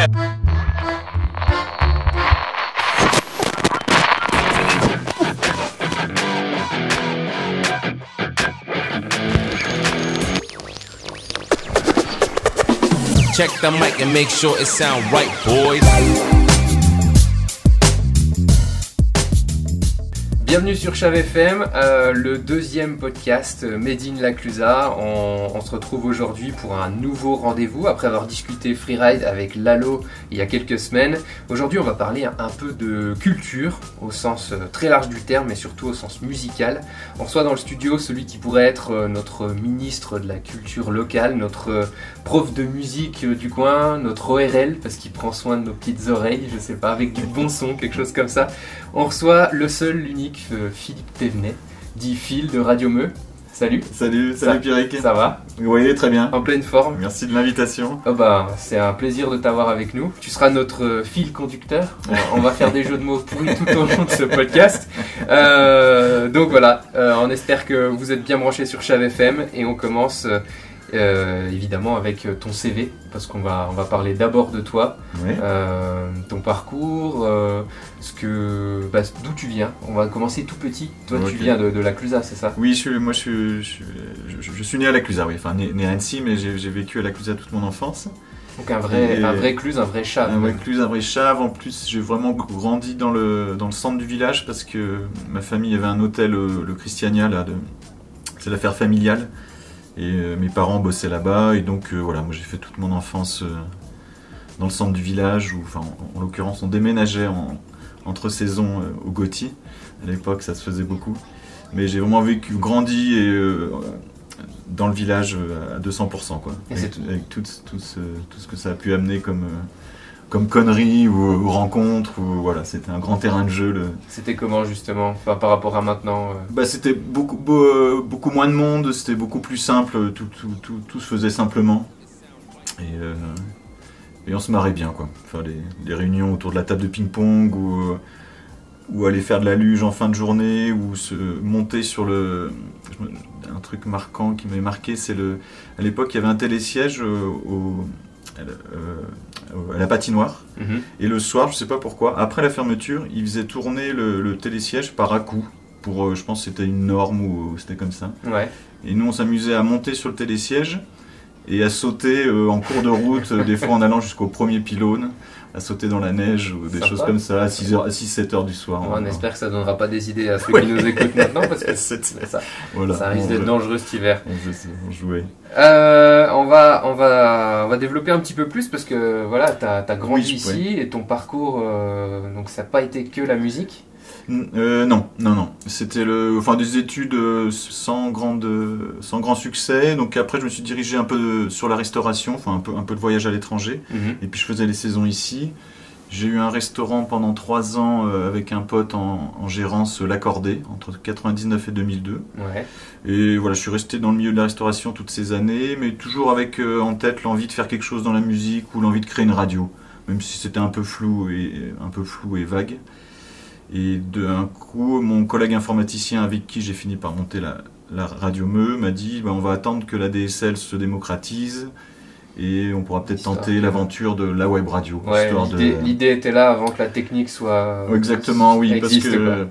Check the mic and make sure it sound right, boys. Bienvenue sur Chave FM, le deuxième podcast Made in La Clusaz. On se retrouve aujourd'hui pour un nouveau rendez-vous après avoir discuté freeride avec Lalo il y a quelques semaines. Aujourd'hui on va parler un peu de culture au sens très large du terme mais surtout au sens musical. On reçoit dans le studio celui qui pourrait être notre ministre de la culture locale, notre prof de musique du coin, notre ORL parce qu'il prend soin de nos petites oreilles, je sais pas, avec du bon son, quelque chose comme ça. On reçoit le seul, l'unique Philippe Thévenet, dit Phil de Radio Meux. Salut. Salut Pierrick. Ça va? Oui, très bien. En pleine forme. Merci de l'invitation. Oh bah, c'est un plaisir de t'avoir avec nous. Tu seras notre fil conducteur. On va faire des jeux de mots pourris tout au long de ce podcast. Donc voilà, on espère que vous êtes bien branchés sur Chave FM et on commence évidemment avec ton CV parce qu'on va parler d'abord de toi, oui. Ton parcours, d'où tu viens. On va commencer tout petit. Toi, okay. Tu viens de La Clusaz, c'est ça? Oui, je suis né à La Clusaz, oui. Enfin né à Annecy, mais j'ai vécu à La Clusaz toute mon enfance. Donc un vrai Cluse, un vrai chave. Un vrai Cluse, un vrai chave. En plus, j'ai vraiment grandi dans le centre du village parce que ma famille avait un hôtel, le Christiania, là, c'est l'affaire familiale. Et mes parents bossaient là-bas et donc voilà, moi j'ai fait toute mon enfance dans le centre du village où, enfin, en l'occurrence on déménageait entre saisons au Gothi. À l'époque ça se faisait beaucoup, mais j'ai vraiment grandi dans le village à 200% quoi. Avec tout ce que ça a pu amener comme conneries ou rencontres, ou voilà, c'était un grand terrain de jeu. C'était comment justement, enfin, par rapport à maintenant C'était beaucoup moins de monde, c'était beaucoup plus simple, tout se faisait simplement. Et on se marrait bien quoi. Enfin, les réunions autour de la table de ping-pong ou aller faire de la luge en fin de journée ou se monter sur un truc marquant qui m'avait marqué, c'est à l'époque il y avait un télésiège à la patinoire, et le soir, je sais pas pourquoi, après la fermeture, ils faisaient tourner le télésiège par à-coups, je pense que c'était une norme ou c'était comme ça. Ouais. Et nous on s'amusait à monter sur le télésiège et à sauter en cours de route, des fois en allant jusqu'au premier pylône, à sauter dans la neige ou des choses comme ça, à 6-7 heures du soir. On espère que ça donnera pas des idées à ceux qui nous écoutent maintenant, parce que ça risque d'être dangereux cet hiver. On jouait. On va développer un petit peu plus parce que voilà, t'as grandi ici et ton parcours, donc ça n'a pas été que la musique. Non. C'était des études sans grand succès. Donc après, je me suis dirigé un peu sur la restauration, enfin un peu de voyage à l'étranger. Et puis je faisais les saisons ici. J'ai eu un restaurant pendant 3 ans avec un pote en gérance, l'Accordé, entre 99 et 2002. Ouais. Et voilà, je suis resté dans le milieu de la restauration toutes ces années, mais toujours avec en tête l'envie de faire quelque chose dans la musique ou l'envie de créer une radio, même si c'était un peu flou et vague. Et d'un coup, mon collègue informaticien avec qui j'ai fini par monter la Radio Meux m'a dit on va attendre que la DSL se démocratise et on pourra peut-être tenter l'aventure de la web radio. Ouais, l'idée était là avant que la technique soit... Exactement, oui,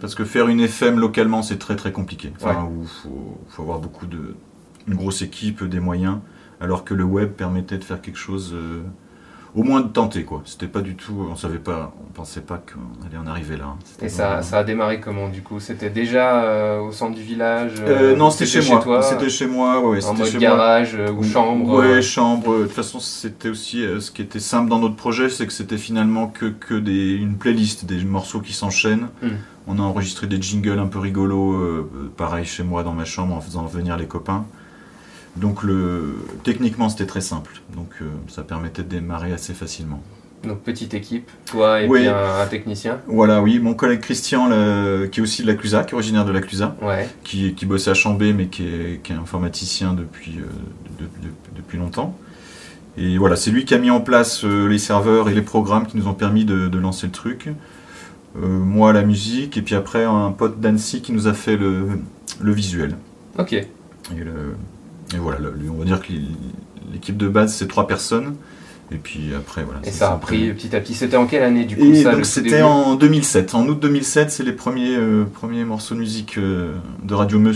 parce que faire une FM localement c'est très très compliqué. Enfin, il faut avoir une grosse équipe, des moyens, alors que le web permettait de faire quelque chose... au moins de tenter quoi. C'était pas du tout, on pensait pas qu'on allait en arriver là. Et ça a démarré comment du coup? C'était déjà au centre du village? Non, c'était chez moi. C'était chez moi, ouais. En mode garage ou chambre? Ouais, chambre. De toute façon, c'était aussi ce qui était simple dans notre projet, c'est que c'était finalement une playlist, des morceaux qui s'enchaînent. On a enregistré des jingles un peu rigolos, pareil chez moi dans ma chambre en faisant venir les copains. Donc techniquement c'était très simple, donc ça permettait de démarrer assez facilement. Donc petite équipe, toi et puis un technicien. Voilà, oui, mon collègue Christian, qui est aussi de La Clusaz, qui est originaire de La Clusaz, qui bossait à Chambé mais qui est informaticien depuis longtemps. Et voilà, c'est lui qui a mis en place les serveurs et les programmes qui nous ont permis de lancer le truc. Moi la musique, et puis après un pote d'Annecy qui nous a fait le visuel. Ok. Et voilà, on va dire que l'équipe de base c'est 3 personnes, Et puis après, voilà. Et ça a pris petit à petit. C'était en quelle année du coup et ça, donc c'était en 2007. En août 2007, c'est les premiers morceaux de musique de Radio Meux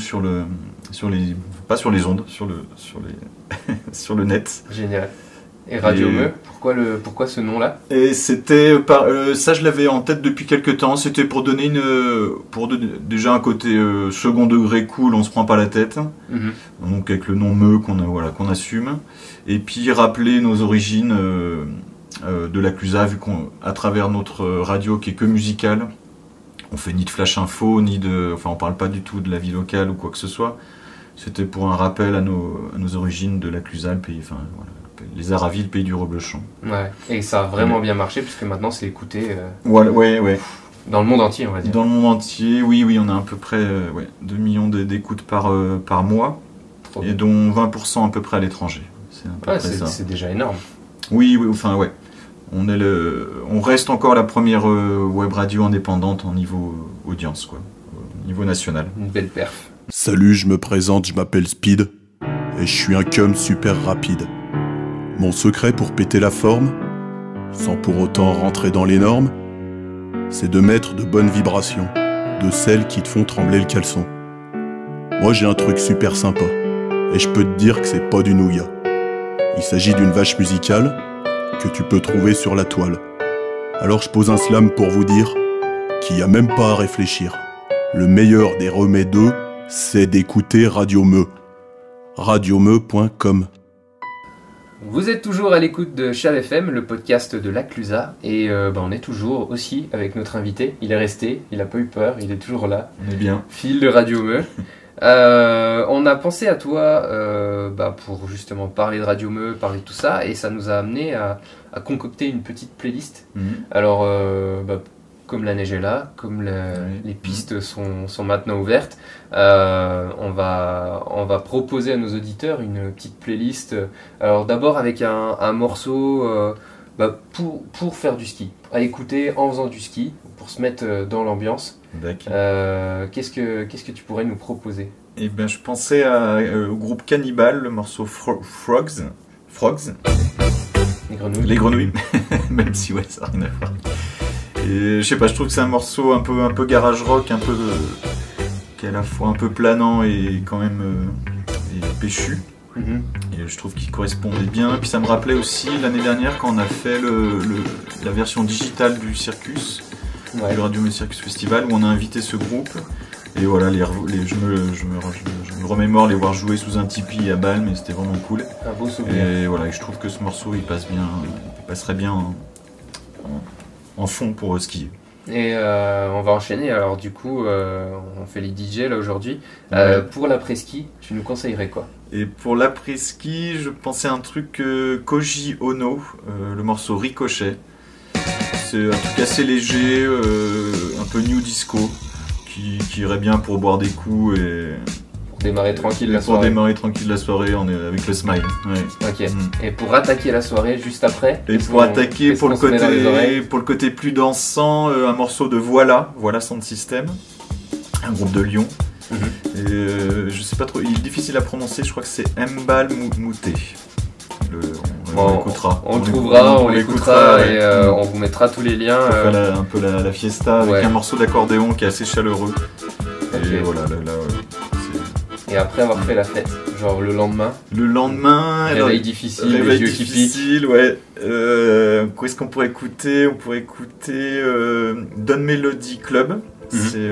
pas sur les ondes, sur le net. Génial. Et Radio Meux, pourquoi ce nom-là? Et c'était ça, je l'avais en tête depuis quelques temps. C'était pour donner déjà un côté second degré cool, on se prend pas la tête. Donc avec le nom Meux qu'on assume. Et puis rappeler nos origines de la Clusa, vu qu'à travers notre radio qui est que musicale, on fait ni de flash info, on parle pas du tout de la vie locale ou quoi que ce soit. C'était pour un rappel à nos origines de la Clusa, le pays, les Aravis, le pays du reblochon. Ouais, et ça a vraiment bien marché, puisque maintenant c'est écouté ouais. Dans le monde entier, on va dire. Dans le monde entier, oui, on a à peu près 2 millions d'écoutes par mois, et dont 20% à peu près à l'étranger. C'est déjà énorme. Oui, ouais. On reste encore la première web radio indépendante en niveau audience, quoi, au niveau national. Une belle perf. Salut, je me présente, je m'appelle Speed, et je suis un cum super rapide. Mon secret pour péter la forme, sans pour autant rentrer dans les normes, c'est de mettre de bonnes vibrations, de celles qui te font trembler le caleçon. Moi j'ai un truc super sympa, et je peux te dire que c'est pas du nougat. Il s'agit d'une vache musicale que tu peux trouver sur la toile. Alors je pose un slam pour vous dire qu'il n'y a même pas à réfléchir. Le meilleur des remèdes, c'est d'écouter Radio Meux. radiomeux.com. Vous êtes toujours à l'écoute de Chave FM, le podcast de la Clusa, et on est toujours aussi avec notre invité. Il est resté, il n'a pas eu peur, il est toujours là. On est bien. Phil de Radio Meux. On a pensé à toi pour justement parler de Radio Meux, parler de tout ça, et ça nous a amené à concocter une petite playlist. Alors, comme la neige est là, comme les pistes sont maintenant ouvertes, on va proposer à nos auditeurs une petite playlist. Alors d'abord avec un morceau pour faire du ski, à écouter en faisant du ski, pour se mettre dans l'ambiance. Qu'est-ce que tu pourrais nous proposer? Eh ben, je pensais au groupe Cannibal, le morceau Frogs. Les grenouilles. Même si ça n'a rien à voir. Et je sais pas, je trouve que c'est un morceau un peu garage rock, qui est à la fois un peu planant et quand même péchu. Et je trouve qu'il correspondait bien. Et puis ça me rappelait aussi l'année dernière quand on a fait la version digitale du Circus, du Radio Meux Circus Festival, où on a invité ce groupe. Et voilà, je me remémore les voir jouer sous un tipi à Balme, et c'était vraiment cool. Un beau souvenir. Et voilà, je trouve que ce morceau il passerait bien en fond pour skier. Et on va enchaîner. Alors du coup, on fait les DJ là aujourd'hui. Pour l'après-ski, tu nous conseillerais quoi? Et pour l'après-ski, je pensais à un truc Koji Ono, le morceau Ricochet. C'est un truc assez léger, un peu new disco, qui irait bien pour boire des coups et démarrer tranquille la soirée. soirée. Pour démarrer tranquille la soirée, on est avec le smile. Ouais. Ok. Et pour attaquer la soirée juste après. Et pour attaquer pour le côté plus dansant, un morceau de Voilà Sound System, un groupe de Lyon. Et je sais pas trop, il est difficile à prononcer. Je crois que c'est Mbal Mouté. On l'écoutera. On le trouvera, on l'écoutera et on vous mettra tous les liens. On fera un peu la fiesta avec un morceau d'accordéon qui est assez chaleureux. Okay. Et voilà, et après avoir fait la fête, genre le lendemain. Réveil difficile, les yeux qui piquent. Ouais. Qu'est-ce qu'on pourrait écouter? On pourrait écouter Don Melody Club. C'est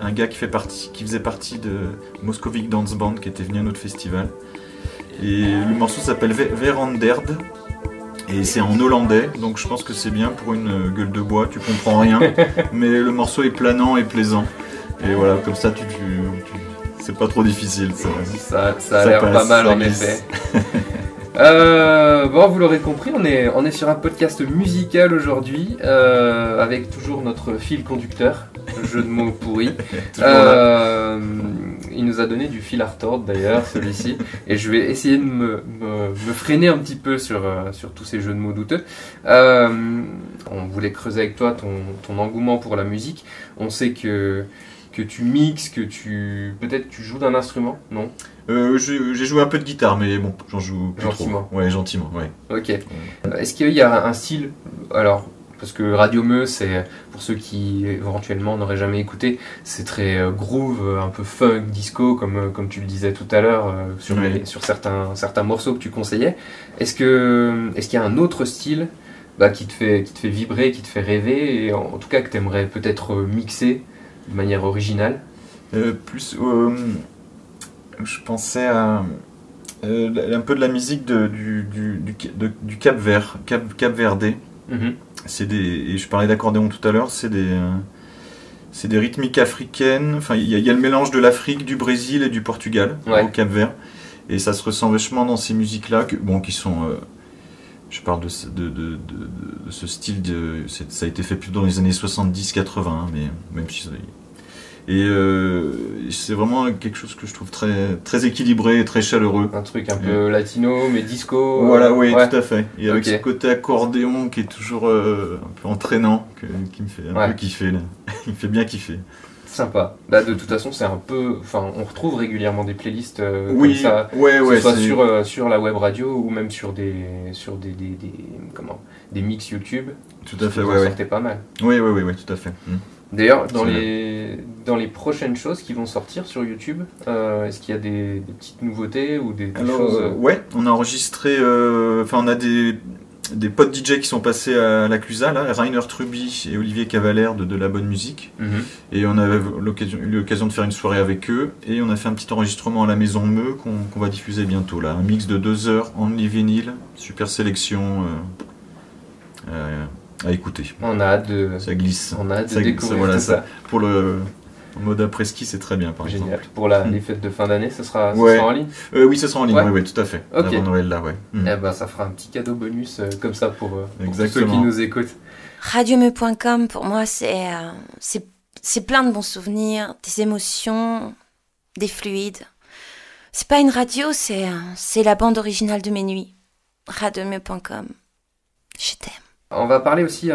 un gars qui faisait partie de Moscovic Dance Band, qui était venu à notre festival. Et le morceau s'appelle Veranderd. Et c'est en hollandais, donc je pense que c'est bien pour une gueule de bois, tu comprends rien. Mais le morceau est planant et plaisant. Et voilà, comme ça c'est pas trop difficile. Ça a l'air pas mal en effet. Vous l'aurez compris, on est sur un podcast musical aujourd'hui, avec toujours notre fil conducteur, jeu de mots pourri. Il nous a donné du fil à retordre d'ailleurs, celui-ci, et je vais essayer de me freiner un petit peu sur tous ces jeux de mots douteux. On voulait creuser avec toi ton engouement pour la musique. On sait que que tu mixes, que tu... Peut-être tu joues d'un instrument, non? J'ai joué un peu de guitare, mais bon, j'en joue plus Gentiment. trop. Ouais, gentiment, ouais. Ok. Est-ce qu'il y a un style, alors, parce que Radio Meux, c'est, pour ceux qui éventuellement n'auraient jamais écouté, c'est très groove, un peu funk, disco, comme tu le disais tout à l'heure, sur certains morceaux que tu conseillais. Est-ce qu'il y a un autre style qui te fait vibrer, qui te fait rêver, et en tout cas que tu aimerais peut-être mixer de manière originale? Je pensais à un peu de la musique du Cap-Vert, Cap-Verdais. Et je parlais d'accordéon tout à l'heure, c'est des rythmiques africaines. Enfin, il y a le mélange de l'Afrique, du Brésil et du Portugal au Cap-Vert. Et ça se ressent vachement dans ces musiques-là, qui sont... je parle de ce style, ça a été fait plutôt dans les années 70-80, mais même si... Et c'est vraiment quelque chose que je trouve très, très équilibré et très chaleureux. Un truc un peu latino, mais disco. Voilà, oui, tout à fait. Et avec ce côté accordéon qui est toujours un peu entraînant, qui me fait un peu kiffer. Là. Il me fait bien kiffer. Sympa. Bah, de toute façon, c'est un peu... Enfin, on retrouve régulièrement des playlists comme ça, que ce soit sur la web radio ou même sur des mix YouTube. Tout à fait, ouais. Sortait pas mal. Oui, tout à fait. D'ailleurs, dans les prochaines choses qui vont sortir sur YouTube, est-ce qu'il y a des petites nouveautés ou des choses... Ouais, on a enregistré... on a des potes DJ qui sont passés à la Clusa, là, Rainer Truby et Olivier Cavalère de La Bonne Musique. Et on avait eu l'occasion de faire une soirée avec eux. Et on a fait un petit enregistrement à la Maison Meux qu'on va diffuser bientôt. Là. Un mix de 2 heures, only vinyle, super sélection à écouter. On a hâte de... Ça glisse. On a hâte de découvrir tout ça. Pour le mode après-ski, c'est très bien, par exemple. Génial. Pour les fêtes de fin d'année, ça sera en ligne? Oui, ça sera en ligne, oui, tout à fait. Okay. Avant Noël, là, Eh ben, ça fera un petit cadeau bonus comme ça pour tous ceux qui nous écoutent. Radiomeux.com, pour moi, c'est plein de bons souvenirs, des émotions, des fluides. C'est pas une radio, c'est la bande originale de mes nuits. Radiomeux.com. Je t'aime. On va parler aussi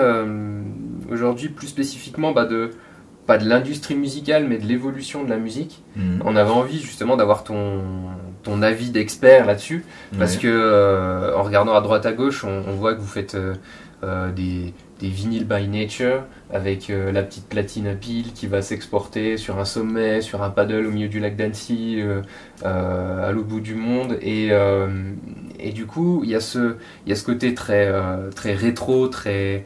aujourd'hui plus spécifiquement pas de l'industrie musicale, mais de l'évolution de la musique. On avait envie justement d'avoir ton avis d'expert là-dessus, parce que en regardant à droite à gauche, on voit que vous faites des vinyles by nature, avec la petite platine à pile qui va s'exporter sur un sommet, sur un paddle au milieu du lac d'Annecy, à l'autre bout du monde, et du coup il y a ce côté très rétro, très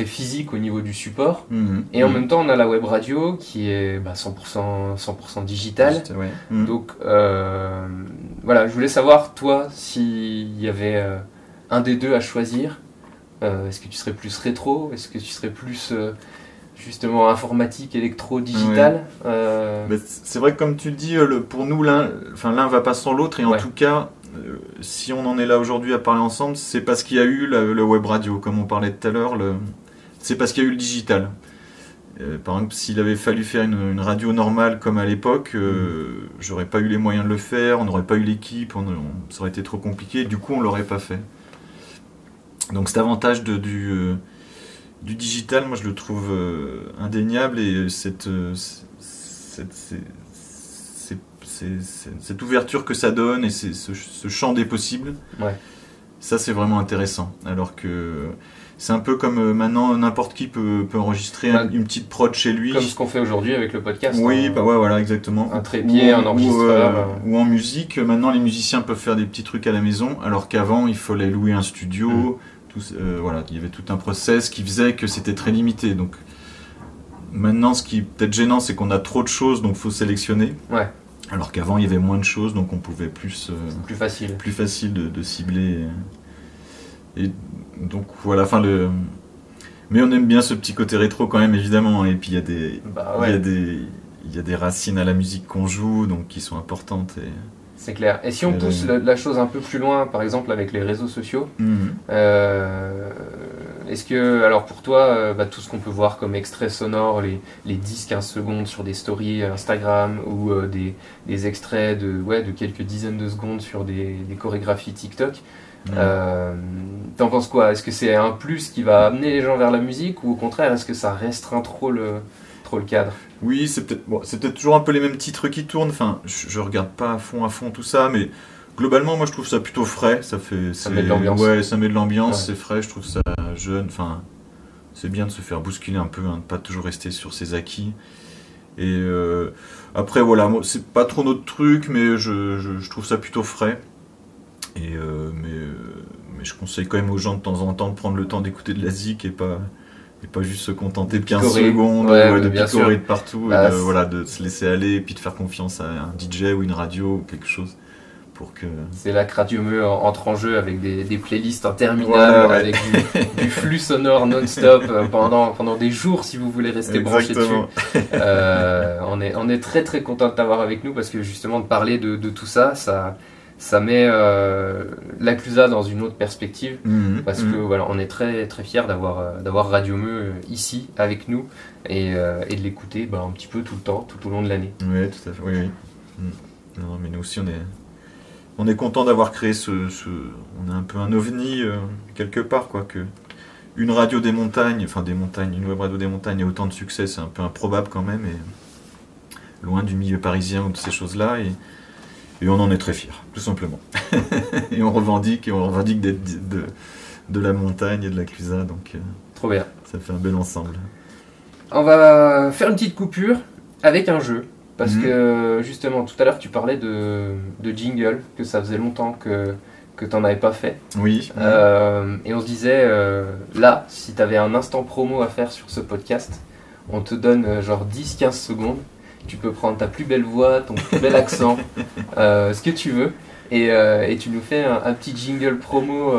physique au niveau du support, et en même temps on a la web radio qui est 100% digitale. Donc voilà, je voulais savoir toi s'il y avait un des deux à choisir. Est-ce que tu serais plus rétro? Est-ce que tu serais plus justement informatique, électro, digital? C'est vrai que comme tu le dis, pour nous l'un va pas sans l'autre, et en tout cas si on en est là aujourd'hui à parler ensemble, c'est parce qu'il y a eu le web radio, comme on parlait tout à l'heure, c'est parce qu'il y a eu le digital. Par exemple, s'il avait fallu faire une radio normale comme à l'époque, j'aurais pas eu les moyens de le faire, on n'aurait pas eu l'équipe, ça aurait été trop compliqué, du coup on l'aurait pas fait. Donc cet avantage du digital, moi je le trouve indéniable, et cette ouverture que ça donne, et ce champ des possibles, ça c'est vraiment intéressant. Alors que c'est un peu comme maintenant n'importe qui peut enregistrer une petite prod chez lui. Comme ce qu'on fait aujourd'hui avec le podcast. Oui, voilà, exactement. Un trépied, un enregistreur. Ou en musique, maintenant les musiciens peuvent faire des petits trucs à la maison, alors qu'avant il fallait louer un studio. Il y avait tout un process qui faisait que c'était très limité. Donc maintenant, ce qui est peut-être gênant, c'est qu'on a trop de choses, donc il faut sélectionner. Alors qu'avant, il y avait moins de choses, donc on pouvait plus facile de cibler. Et donc voilà, mais on aime bien ce petit côté rétro quand même, évidemment. Et puis il y a des racines à la musique qu'on joue, donc qui sont importantes. C'est clair. Et si on pousse la chose un peu plus loin, par exemple avec les réseaux sociaux, est-ce que, alors pour toi, tout ce qu'on peut voir comme extraits sonores, les 10-15 secondes sur des stories Instagram, ou des extraits de quelques dizaines de secondes sur des chorégraphies TikTok, t'en penses quoi? Est-ce que c'est un plus qui va amener les gens vers la musique, ou au contraire, est-ce que ça restreint trop le cadre? Oui, c'est peut-être toujours un peu les mêmes titres qui tournent. Enfin, je regarde pas à fond tout ça, mais globalement, moi, je trouve ça plutôt frais. Ça met de l'ambiance. Ouais, ça met de l'ambiance, Ouais. c'est frais. Je trouve ça jeune. Enfin, c'est bien de se faire bousculer un peu, hein, de pas toujours rester sur ses acquis. Et après, voilà, moi, c'est pas trop notre truc, mais je trouve ça plutôt frais. Et mais je conseille quand même aux gens de temps en temps de prendre le temps d'écouter de la zik et pas juste se contenter de 15 picorer. secondes, Ouais, de bien picorer sûr. de partout, Ah, et voilà, de se laisser aller et puis de faire confiance à un DJ ou une radio ou quelque chose pour que... C'est là que Radio Meux entre en jeu avec des playlists interminables, Voilà, ouais. avec du flux sonore non-stop pendant des jours si vous voulez rester branché dessus. Exactement. On est très très content de t'avoir avec nous parce que justement de parler de tout ça, ça met l'Aclusa dans une autre perspective. Parce que voilà, on est très très fiers d'avoir Radio Meux ici avec nous et de l'écouter un petit peu tout le temps, tout au long de l'année. Oui, tout à fait. Oui. Non, mais nous aussi, on est content d'avoir créé on est un peu un ovni quelque part, quoi. Que une radio une web radio des montagnes ait autant de succès, c'est un peu improbable quand même, et loin du milieu parisien ou de ces choses-là, et on en est très fiers, tout simplement. Et on revendique d'être de la montagne et de la Clusa, donc Trop bien. ça fait un bel ensemble. On va faire une petite coupure avec un jeu. Parce que justement, tout à l'heure, tu parlais de jingle, que ça faisait longtemps que tu n'en avais pas fait. Oui. Et on se disait, là, si tu avais un instant promo à faire sur ce podcast, on te donne genre 10-15 secondes. Tu peux prendre ta plus belle voix, ton plus bel accent, ce que tu veux. Et tu nous fais un petit jingle promo.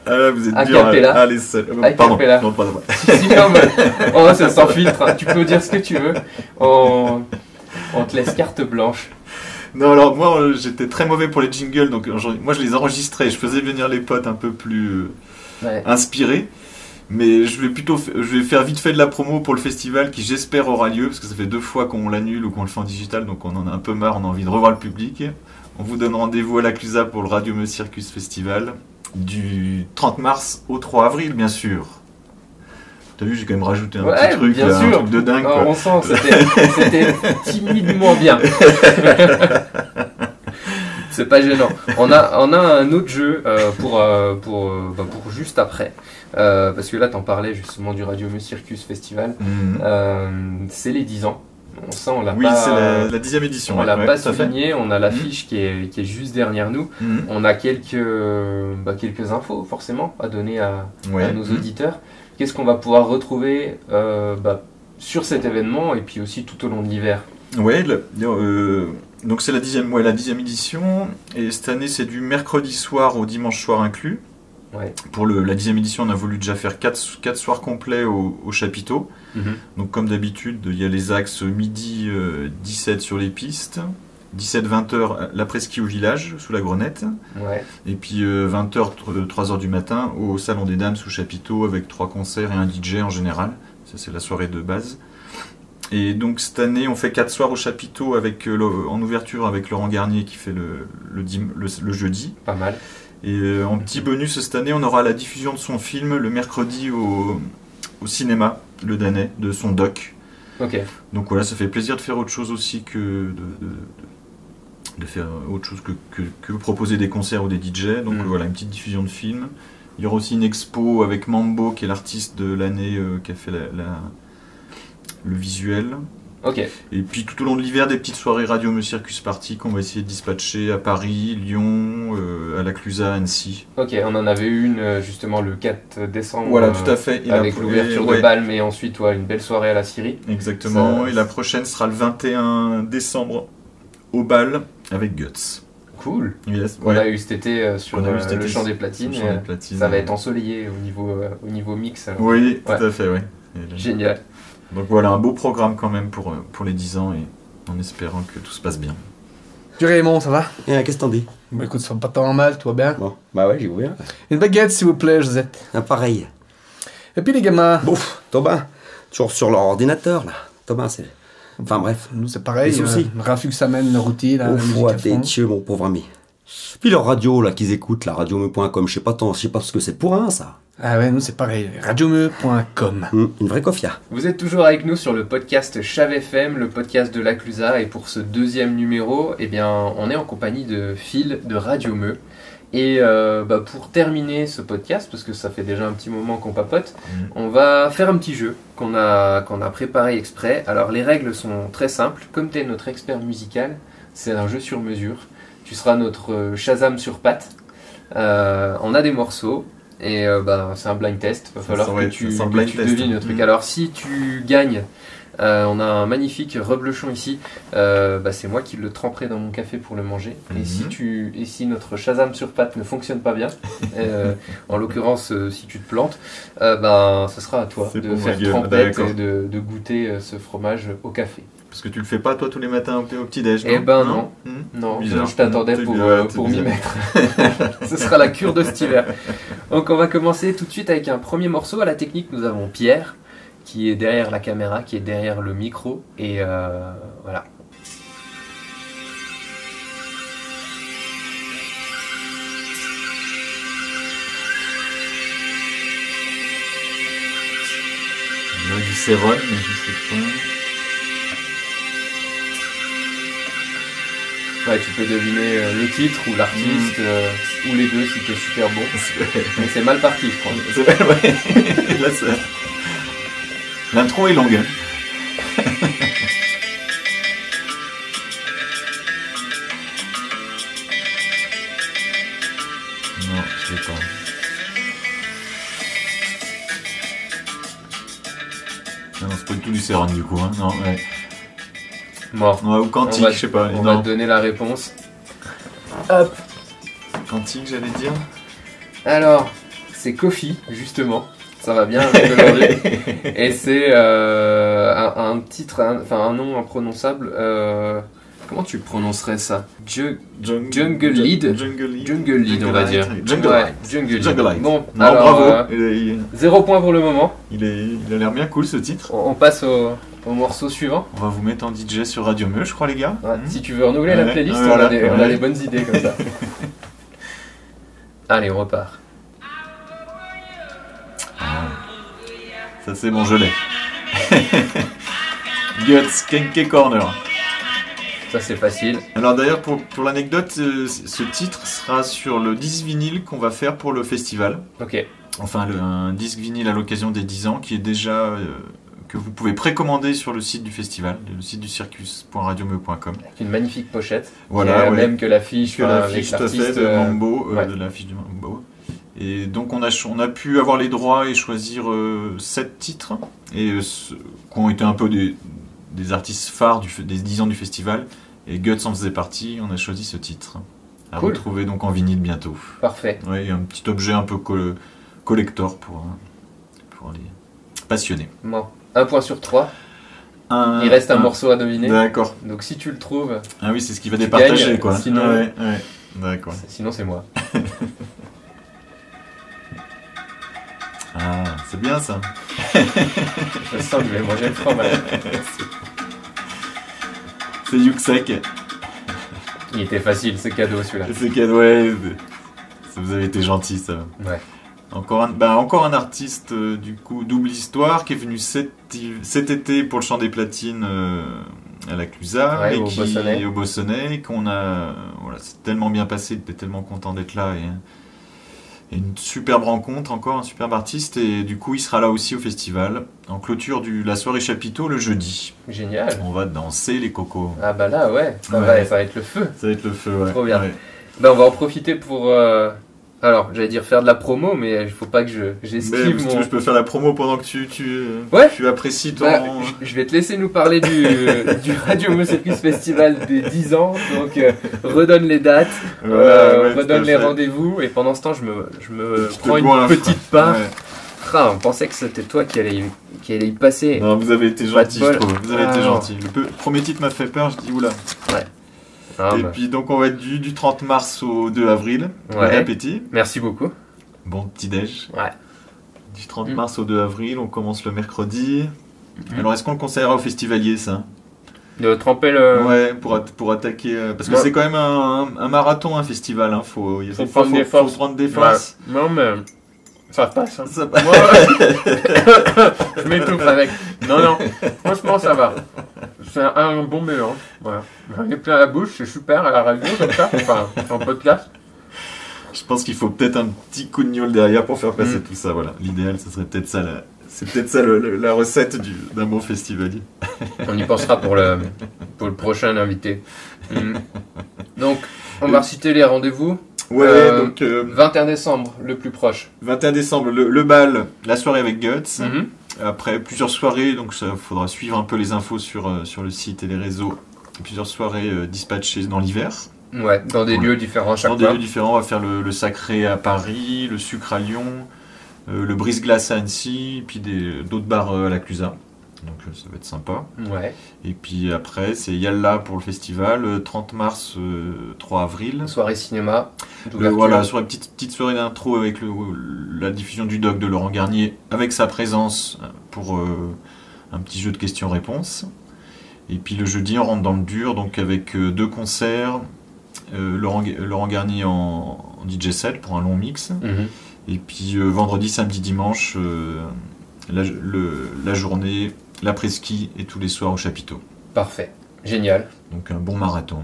Ah là, vous êtes A dur. cappella. Allez, seul. A Pardon. cappella. Non, pardon. Si, non, mais- oh, ça sans filtre, hein. Tu peux dire ce que tu veux. On te laisse carte blanche. Non, alors moi j'étais très mauvais pour les jingles, donc moi je les enregistrais, je faisais venir les potes un peu plus Ouais. inspirés, mais je vais faire vite fait de la promo pour le festival qui j'espère aura lieu, parce que ça fait 2 fois qu'on l'annule ou qu'on le fait en digital, donc on en a un peu marre, on a envie de revoir le public. On vous donne rendez-vous à la Clusa pour le Radio Meux Circus Festival du 30 mars au 3 avril, bien sûr. T'as vu, j'ai quand même rajouté un Ouais, petit truc, bien là, sûr. un truc de dingue. Oh, Quoi. on sent que c'était timidement bien. C'est pas gênant. On a un autre jeu pour juste après. Parce que là, t'en parlais justement du Radio Meux Circus Festival. C'est les 10 ans. On l'a Oui, pas, c'est la 10e édition. on l'a ouais, pas tout à fait. souligné. On a l'affiche qui est juste derrière nous. On a quelques infos forcément à donner à nos auditeurs. Qu'est-ce qu'on va pouvoir retrouver sur cet événement et puis aussi tout au long de l'hiver? Ouais, donc c'est la 10e édition, et cette année c'est du mercredi soir au dimanche soir inclus. Ouais. Pour la 10e édition, on a voulu déjà faire 4 soirs complets au chapiteau. Donc comme d'habitude, il y a les axes midi 17 sur les pistes, 17-20h l'après-ski au village, sous la Grenette, Ouais. et puis 20h, 3h du matin au Salon des Dames sous chapiteau avec 3 concerts et un DJ en général. Ça c'est la soirée de base. Et donc cette année on fait 4 soirs au chapiteau avec, en ouverture avec Laurent Garnier qui fait le jeudi. Pas mal. Et en petit bonus cette année on aura la diffusion de son film le mercredi au cinéma, le Danais, de son doc. Ok. Donc voilà, ça fait plaisir de faire autre chose aussi que de faire autre chose que proposer des concerts ou des DJ. Donc voilà, une petite diffusion de films. Il y aura aussi une expo avec Mambo, qui est l'artiste de l'année qui a fait le visuel. Ok. Et puis tout au long de l'hiver, des petites soirées Radio Meux Circus Party qu'on va essayer de dispatcher à Paris, Lyon, à la Clusa, Annecy. Ok, on en avait une justement le 4 décembre. Voilà, tout à fait. Et avec l'ouverture de Balme et ensuite une belle soirée à la Syrie. Exactement. Ça- Et la prochaine sera le 21 décembre au Bal avec Guts. Cool. Yes. On a eu cet été sur On a eu cet le été champ des sur platines. le champ des platines. Ça va être ensoleillé au niveau mix. Oui, tout Ouais. à fait, oui. Génial. Donc voilà, un beau programme quand même pour les 10 ans, et en espérant que tout se passe bien. Du Raymond, ça va? Qu'est-ce que t'en dis? Bah écoute, ça va pas tant mal, toi bien? Bon, bah ouais, j'y vois bien. Une baguette, s'il vous plaît, Josette. Pareil. Et puis les gamins? Bouf, Thomas, toujours sur leur ordinateur, là. Thomas, c'est... Enfin bref. Nous, c'est pareil. Des soucis. Rafux amène le routier, là, la musique à t'es fond. Dieu, mon pauvre ami. Puis leur radio, là, qu'ils écoutent, la radiomeux.com, je sais pas ce que c'est pour un, ça. Ah ouais, nous c'est pareil, radiomeu.com. Une vraie cofia. Vous êtes toujours avec nous sur le podcast Chave FM, le podcast de la Clusa, et pour ce deuxième numéro, eh bien, on est en compagnie de Phil de Radio Meu. Et pour terminer ce podcast, parce que ça fait déjà un petit moment qu'on papote, on va faire un petit jeu qu'on a préparé exprès. Alors les règles sont très simples, comme tu es notre expert musical, c'est un jeu sur mesure. Tu seras notre Shazam sur pattes. On a des morceaux. Et c'est un blind test, il va falloir que tu devines le truc. Alors si tu gagnes, on a un magnifique reblochon ici, c'est moi qui le tremperai dans mon café pour le manger. Et si notre Shazam sur pattes ne fonctionne pas bien, en l'occurrence si tu te plantes, ce sera à toi de faire trempette et de goûter ce fromage au café. Parce que tu le fais pas toi tous les matins au petit-déj, non? Eh ben non, je t'attendais pour m'y mettre. Ce sera la cure de cet hiver. Donc on va commencer tout de suite avec un premier morceau. À la technique, nous avons Pierre, qui est derrière la caméra, qui est derrière le micro. Et voilà. Il y a du Céron, mais je sais pas... Ouais, tu peux deviner le titre ou l'artiste ou les deux si t'es super bon. Mais c'est mal parti, je crois. Ouais. Là, l'intro est longue. Non, je sais pas. Non, c'est pas du tout du Céron du coup, hein. Non, ouais. Bon, ouais, ou Quantique, je sais pas. On va te donner la réponse. Hop. Quantique, j'allais dire. Alors, c'est Kofi, justement. Ça va bien avec aujourd'hui. Et c'est un titre, un nom imprononçable. Comment tu prononcerais ça? Jungle Lead. Jungle Lead, on va dire. Jungle Lead. Bon, non, alors, bravo. 0 point pour le moment. Il a l'air bien cool ce titre. On passe au morceau suivant. On va vous mettre en DJ sur Radio Meu, je crois, les gars. Ouais, si tu veux renouveler la playlist, on a des bonnes idées comme ça. Allez, on repart. Ça, c'est bon, je l'ai. Guts, Kenke Corner. Ça, c'est facile. Alors, d'ailleurs, pour l'anecdote, ce titre sera sur le disque vinyle qu'on va faire pour le festival. Ok. Enfin, un disque vinyle à l'occasion des 10 ans qui est déjà... que vous pouvez précommander sur le site du festival, le site du circus.radiomeu.com. Une magnifique pochette, voilà, même que l'affiche, avec l'artiste de Mambo, de l'affiche du Mambo. Et donc on a pu avoir les droits et choisir 7 titres et qui ont été un peu des artistes phares des 10 ans du festival. Et Guts en faisait partie, on a choisi ce titre. À retrouver donc en vinyle bientôt. Parfait. Oui, un petit objet un peu collector pour les passionnés. Bon. 1 point sur 3. Il reste un morceau à deviner. D'accord. Donc si tu le trouves... Ah oui, c'est ce qui va départager, quoi. Sinon, ouais. D'accord. Sinon c'est moi. Ah, c'est bien ça. Je sens que je vais manger le fromage. C'est Yuxek. Il était facile, c'est cadeau celui-là. C'est cadeau, ouais. Vous avez été gentil, ça. Ouais. Encore un artiste du coup double histoire qui est venu cet été pour le Chant des Platines à la Clusa et au Bossonnet, qu'on a c'est tellement bien passé, il était tellement content d'être là et une superbe rencontre, encore un superbe artiste, et du coup il sera là aussi au festival en clôture de la soirée chapiteau le jeudi. Génial. On va danser les cocos. Ah bah là ça va être le feu. Ça va être le feu, ouais. Trop bien. Ouais. Ben, on va en profiter pour alors, j'allais dire faire de la promo, mais il faut pas que j'esquive mon... Je peux faire la promo pendant que tu apprécies ton... Je vais te laisser nous parler du Radio Meu Circus Festival des 10 ans. Donc, redonne les dates, redonne les rendez-vous. Et pendant ce temps, je me prends une petite part. Ouais. Ah, on pensait que c'était toi qui allais y passer. Non, vous avez été gentil, je trouve. Vous avez été gentil. Le premier titre m'a fait peur, je dis oula. Ouais. Puis donc on va être du 30 mars au 2 avril. Bon appétit. Merci beaucoup. Bon petit déj. Ouais. Du 30 mars au 2 avril, on commence le mercredi. Alors est-ce qu'on le conseillera aux festivaliers, ça? De tremper le... Ouais, pour attaquer... parce que c'est quand même un marathon, un festival. Hein. Faut prendre des forces. Ouais. Non mais... Ça passe. Hein. Ça- Moi, je m'étouffe avec. Non, franchement, ça va. C'est un bon mélange. Voilà. J'en ai plein la bouche, c'est super à la radio comme ça, enfin en podcast. Je pense qu'il faut peut-être un petit coup de gnôle derrière pour faire passer tout ça. Voilà. L'idéal, ce serait peut-être ça. C'est peut-être ça la recette d'un bon festivalier. On y pensera pour le prochain invité. Donc, on va reciter les rendez-vous. Ouais, donc 21 décembre, le plus proche. 21 décembre, le bal, la soirée avec Guts. Mhm. Après plusieurs soirées, donc ça faudra suivre un peu les infos sur le site et les réseaux. Plusieurs soirées dispatchées dans l'hiver. Ouais, dans des lieux différents chaque Dans fois. des lieux différents, on va faire le Sacré à Paris, le Sucre à Lyon, le Brise-Glace à Annecy, et puis d'autres bars à la Clusaz. Donc ça va être sympa. Ouais. Et puis après, c'est Yalla pour le festival, 30 mars, 3 avril. Soirée cinéma. d'ouverture. Voilà, sur une petite soirée d'intro avec la diffusion du doc de Laurent Garnier, avec sa présence pour un petit jeu de questions-réponses. Et puis le jeudi, on rentre dans le dur, donc avec 2 concerts, Laurent Garnier en DJ set pour un long mix. Mhm. Et puis vendredi, samedi, dimanche, la journée, l'après-ski et tous les soirs au chapiteau. Parfait. Génial. Donc un bon marathon.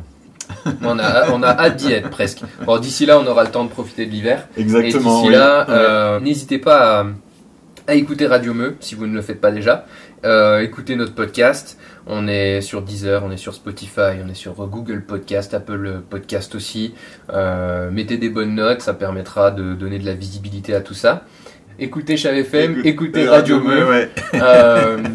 On a hâte d'y être presque. Bon, d'ici là, on aura le temps de profiter de l'hiver. Exactement. Et d'ici là, n'hésitez pas à écouter Radio Meux si vous ne le faites pas déjà. Écoutez notre podcast. On est sur Deezer, on est sur Spotify, on est sur Google Podcast, Apple Podcast aussi. Mettez des bonnes notes, ça permettra de donner de la visibilité à tout ça. Écoutez Chave FM, écoutez Radio Meux. Ouais.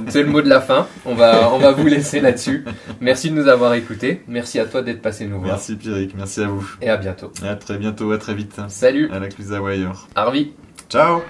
C'est le mot de la fin. On va vous laisser là-dessus. Merci de nous avoir écoutés. Merci à toi d'être passé nous voir. Merci Pierrick, merci à vous. Et à bientôt. Et à très bientôt, à très vite. Salut, À la Clusaz ou ailleurs. Harvey. Ciao.